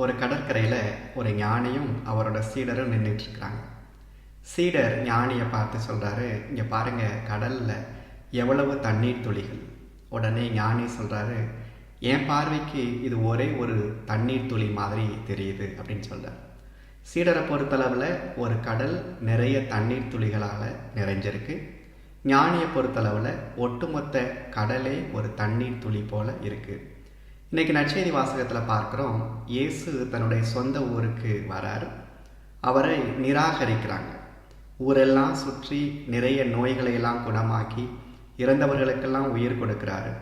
ஒரு கடற்கரையில் ஒரு ஞானியும் அவரோட சீடரும் நின்றுட்டு இருக்கிறாங்க. சீடர் ஞானியை பார்த்து சொல்கிறாரு, இங்கே பாருங்க கடலில் எவ்வளவு தண்ணீர் துளிகள். உடனே ஞானி சொல்கிறாரு, என் பார்வைக்கு இது ஒரே ஒரு தண்ணீர் துளி மாதிரி தெரியுது அப்படின்னு சொல்கிறார். சீடரை பொறுத்தளவில் ஒரு கடல் நிறைய தண்ணீர் துளிகளால் நிறைஞ்சிருக்கு. ஞானியை பொறுத்தளவில் ஒட்டுமொத்த கடலே ஒரு தண்ணீர் துளி போல இருக்குது. இன்றைக்கி நற்செய்தி வாசகத்தில் பார்க்குறோம், இயேசு தன்னுடைய சொந்த ஊருக்கு வரார். அவரை நிராகரிக்கிறாங்க. ஊரெல்லாம் சுற்றி நிறைய நோய்களை எல்லாம் குணமாக்கி இறந்தவர்களுக்கெல்லாம் உயிர் கொடுக்குறாரு.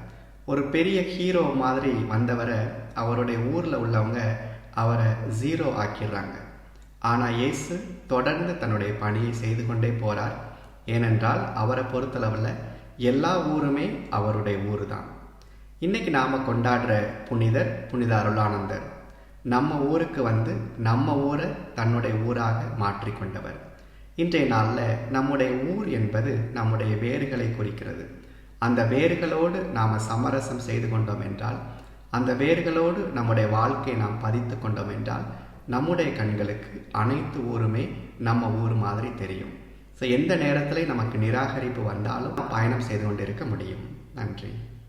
ஒரு பெரிய ஹீரோ மாதிரி வந்தவரை அவருடைய ஊரில் உள்ளவங்க அவரை ஜீரோ ஆக்கிடுறாங்க. ஆனால் இயேசு தொடர்ந்து தன்னுடைய பணியை செய்து கொண்டே போகிறார். ஏனென்றால் அவரை பொறுத்தளவில் எல்லா ஊருமே அவருடைய ஊர் தான். இன்றைக்கி நாம் கொண்டாடுற புனித அருளானந்தர் நம்ம ஊருக்கு வந்து நம்ம ஊரை தன்னுடைய ஊராக மாற்றி கொண்டவர். இன்றைய நாளில் நம்முடைய ஊர் என்பது நம்முடைய வேர்களை குறிக்கிறது. அந்த வேர்களோடு நாம் சமரசம் செய்து கொண்டோம் என்றால், அந்த வேர்களோடு நம்முடைய வாழ்க்கையை நாம் பதித்து கொண்டோம் என்றால், நம்முடைய கண்களுக்கு அனைத்து ஊருமே நம்ம ஊர் மாதிரி தெரியும். ஸோ எந்த நேரத்தில் நமக்கு நிராகரிப்பு வந்தாலும் பயணம் செய்து கொண்டிருக்க முடியும். நன்றி.